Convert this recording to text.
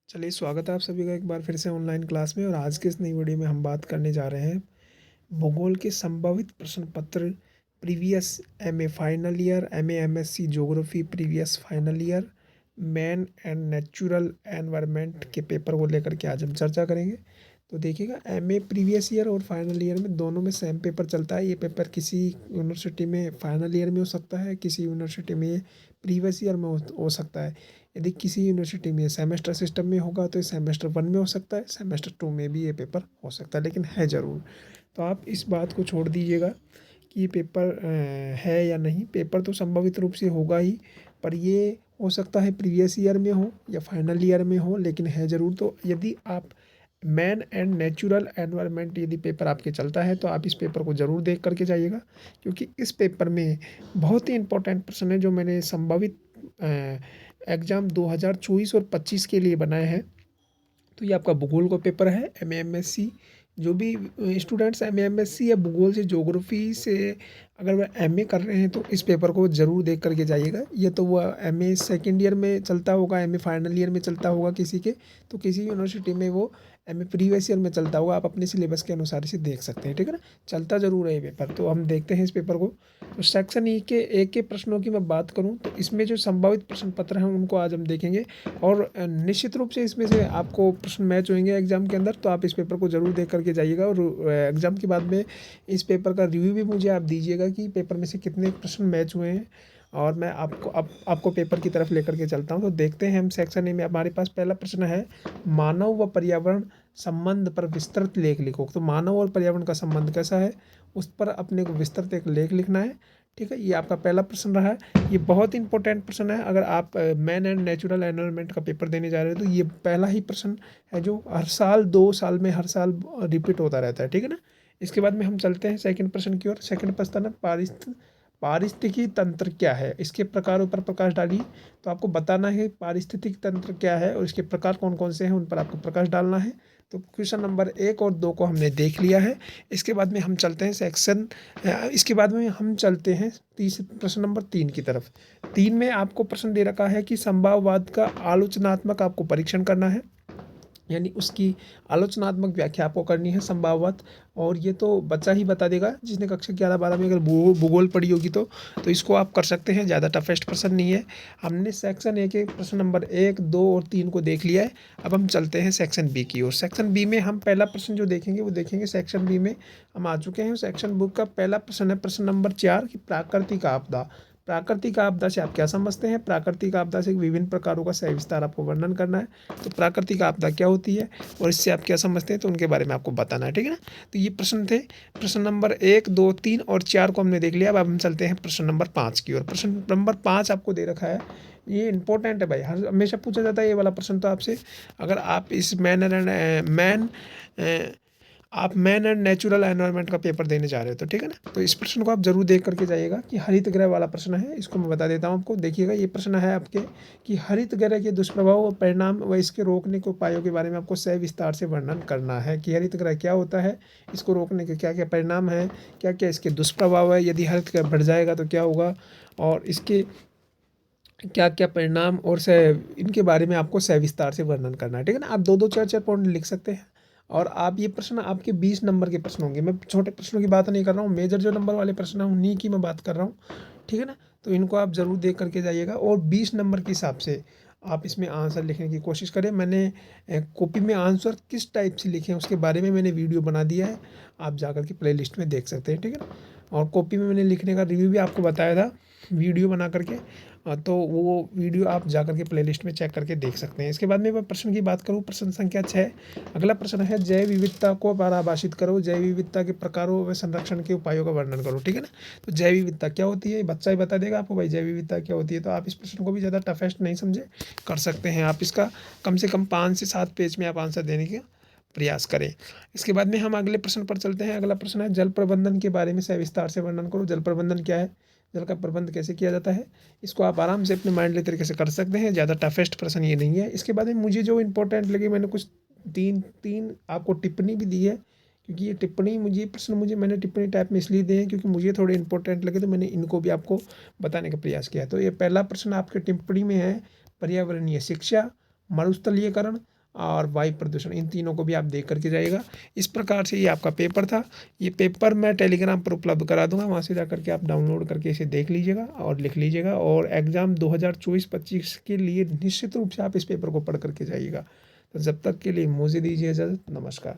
चलिए स्वागत है आप सभी का एक बार फिर से ऑनलाइन क्लास में। और आज के इस नई वीडियो में हम बात करने जा रहे हैं भूगोल के संभावित प्रश्न पत्र previous MA final year, MA MSc geography previous final year, man and natural environment के पेपर को लेकर के आज हम चर्चा करेंगे। तो देखिएगा, एमए प्रीवियस ईयर और फाइनल ईयर में दोनों में सेम पेपर चलता है। ये पेपर किसी यूनिवर्सिटी में फाइनल ईयर में हो सकता है, किसी यूनिवर्सिटी में ये प्रीवियस ईयर में हो सकता है। यदि किसी यूनिवर्सिटी में सेमेस्टर सिस्टम में होगा तो सेमेस्टर 1 में हो सकता है, सेमेस्टर 2 में भी ये पेपर हो सकता है, लेकिन है ज़रूर। तो आप इस बात को छोड़ दीजिएगा कि ये पेपर है या नहीं। पेपर तो संभावित रूप से होगा ही, पर ये हो सकता है प्रीवियस ईयर में हो या फाइनल ईयर में हो, लेकिन है ज़रूर। तो यदि आप मैन एंड नेचुरल एनवायरनमेंट यदि पेपर आपके चलता है तो आप इस पेपर को ज़रूर देख करके जाइएगा, क्योंकि इस पेपर में बहुत ही इंपॉर्टेंट प्रश्न है जो मैंने संभावित एग्ज़ाम 2024 और 25 के लिए बनाए हैं। तो ये आपका भूगोल का पेपर है। एमए एमएससी जो भी स्टूडेंट्स एमए एमएससी या भूगोल से ज्योग्राफी से अगर वह एमए कर रहे हैं तो इस पेपर को ज़रूर देख करके जाइएगा। ये तो वह एमए सेकेंड ईयर में चलता होगा, एमए फाइनल ईयर में चलता होगा किसी के, तो किसी यूनिवर्सिटी में वो एमए प्रीवियस ईयर में चलता होगा। आप अपने सिलेबस के अनुसार इसे देख सकते हैं, ठीक है ना। चलता ज़रूर है ये पेपर। तो हम देखते हैं इस पेपर को। तो सेक्शन ई के एक के प्रश्नों की मैं बात करूँ तो इसमें जो संभावित प्रश्न पत्र हैं उनको आज हम देखेंगे। और निश्चित रूप से इसमें से आपको प्रश्न मैच होंगे एग्जाम के अंदर, तो आप इस पेपर को ज़रूर देख करके जाइएगा। और एग्जाम के बाद में इस पेपर का रिव्यू भी मुझे आप दीजिएगा कि पेपर में से कितने प्रश्न मैच हुए हैं। और मैं आपको पेपर की तरफ लेकर के चलता हूँ। तो देखते हैं हम सेक्शन ए में। हमारे पास पहला प्रश्न है, मानव व पर्यावरण संबंध पर विस्तृत लेख लिखो। तो मानव और पर्यावरण का संबंध कैसा है उस पर अपने को विस्तृत एक लेख लिखना है, ठीक है। ये आपका पहला प्रश्न रहा है। ये बहुत इंपॉर्टेंट प्रश्न है। अगर आप मैन एंड नेचुरल एनवायरनमेंट का पेपर देने जा रहे हो तो ये पहला ही प्रश्न है जो हर साल 2 साल में हर साल रिपीट होता रहता है, ठीक है ना। इसके बाद में हम चलते हैं सेकंड प्रश्न की ओर। सेकंड प्रश्न है, पारिस्थितिकी तंत्र क्या है, इसके प्रकारों पर प्रकाश डालिए। तो आपको बताना है पारिस्थितिक तंत्र क्या है और इसके प्रकार कौन कौन से हैं, उन पर आपको प्रकाश डालना है। तो क्वेश्चन नंबर 1 और 2 को हमने देख लिया है। इसके बाद में हम चलते हैं इसके बाद में हम चलते हैं प्रश्न नंबर 3 की तरफ। 3 में आपको प्रश्न दे रखा है कि संभाववाद का आलोचनात्मक आपको परीक्षण करना है, यानी उसकी आलोचनात्मक व्याख्या आपको करनी है संभाववाद। और ये तो बच्चा ही बता देगा जिसने कक्षा 11-12 में अगर भूगोल पढ़ी होगी तो इसको आप कर सकते हैं, ज़्यादा टफेस्ट प्रश्न नहीं है। हमने सेक्शन ए के प्रश्न नंबर 1, 2 और 3 को देख लिया है। अब हम चलते हैं सेक्शन बी की ओर। सेक्शन बी में हम पहला प्रश्न जो देखेंगे वो देखेंगे, सेक्शन बी में हम आ चुके हैं। सेक्शन बुक का पहला प्रश्न है प्रश्न नंबर 4 की प्राकृतिक आपदा। प्राकृतिक आपदा से आप क्या समझते हैं। प्राकृतिक आपदा से विभिन्न प्रकारों का सविस्तार आपको वर्णन करना है। तो प्राकृतिक आपदा क्या होती है और इससे आप क्या समझते हैं, तो उनके बारे में आपको बताना है, ठीक है ना। तो ये प्रश्न थे। प्रश्न नंबर 1, 2, 3 और 4 को हमने देख लिया। अब हम चलते हैं प्रश्न नंबर 5 की ओर। प्रश्न नंबर 5 आपको दे रखा है, ये इंपॉर्टेंट है भाई, हर हमेशा पूछा जाता है ये वाला प्रश्न। तो आपसे अगर आप इस मैन एंड नेचुरल एनवायरनमेंट का पेपर देने जा रहे हो तो ठीक है ना। तो इस प्रश्न को आप जरूर देख करके जाइएगा कि हरित गृह वाला प्रश्न है। इसको मैं बता देता हूँ आपको। देखिएगा, ये प्रश्न है आपके कि हरित गृह के दुष्प्रभाव व परिणाम व इसके रोकने के उपायों के बारे में आपको सविस्तार से वर्णन करना है कि हरित गृह क्या होता है, इसको रोकने के क्या क्या परिणाम है, क्या क्या इसके दुष्प्रभाव है, यदि हरित गृह बढ़ जाएगा तो क्या होगा, और इसके क्या क्या परिणाम और से इनके बारे में आपको सविस्तार से वर्णन करना है, ठीक है ना। आप 2-2, 4-4 पॉइंट लिख सकते हैं। और आप ये प्रश्न आपके 20 नंबर के प्रश्न होंगे। मैं छोटे प्रश्नों की बात नहीं कर रहा हूँ, मेजर जो नंबर वाले प्रश्न हैं उन्हीं की मैं बात कर रहा हूँ, ठीक है ना। तो इनको आप ज़रूर देख करके जाइएगा और 20 नंबर के हिसाब से आप इसमें आंसर लिखने की कोशिश करें। मैंने कॉपी में आंसर किस टाइप से लिखे हैं उसके बारे में मैंने वीडियो बना दिया है, आप जा कर के प्ले लिस्ट में देख सकते हैं, ठीक है ना। और कॉपी में मैंने लिखने का रिव्यू भी आपको बताया था वीडियो बना करके, तो वो वीडियो आप जा करके प्लेलिस्ट में चेक करके देख सकते हैं। इसके बाद में मैं प्रश्न की बात करूँ, प्रश्न संख्या 6। अगला प्रश्न है, जैव विविधता को परिभाषित करो, जैव विविधता के प्रकारों व संरक्षण के उपायों का वर्णन करो, ठीक है ना। तो जैव विविधता क्या होती है, बच्चा ही बता देगा आपको भाई जैव विविधता क्या होती है। तो आप इस प्रश्न को भी ज़्यादा टफेस्ट नहीं समझे, कर सकते हैं आप इसका कम से कम 5 से 7 पेज में आप आंसर देने का प्रयास करें। इसके बाद में हम अगले प्रश्न पर चलते हैं। अगला प्रश्न है, जल प्रबंधन के बारे में सविस्तार से वर्णन करो। जल प्रबंधन क्या है, जल का प्रबंध कैसे किया जाता है, इसको आप आराम से अपने माइंडली तरीके से कर सकते हैं। ज़्यादा टफेस्ट प्रश्न ये नहीं है। इसके बाद में मुझे जो इंपॉर्टेंट लगे, मैंने कुछ तीन तीन आपको टिप्पणी भी दी है, क्योंकि ये टिप्पणी मैंने टिप्पणी टाइप में इसलिए दिए हैं क्योंकि मुझे थोड़े इंपॉर्टेंट लगे, तो मैंने इनको भी आपको बताने का प्रयास किया है। तो ये पहला प्रश्न आपके टिप्पणी में है, पर्यावरणीय शिक्षा, मरुस्थलीकरण और वायु प्रदूषण, इन तीनों को भी आप देख करके जाइएगा। इस प्रकार से ये आपका पेपर था। ये पेपर मैं टेलीग्राम पर उपलब्ध करा दूंगा, वहाँ से जा करके आप डाउनलोड करके इसे देख लीजिएगा और लिख लीजिएगा। और एग्ज़ाम 2024-25 के लिए निश्चित रूप से आप इस पेपर को पढ़ करके जाइएगा। तो जब तक के लिए मुझे दीजिए इजाज़त। नमस्कार।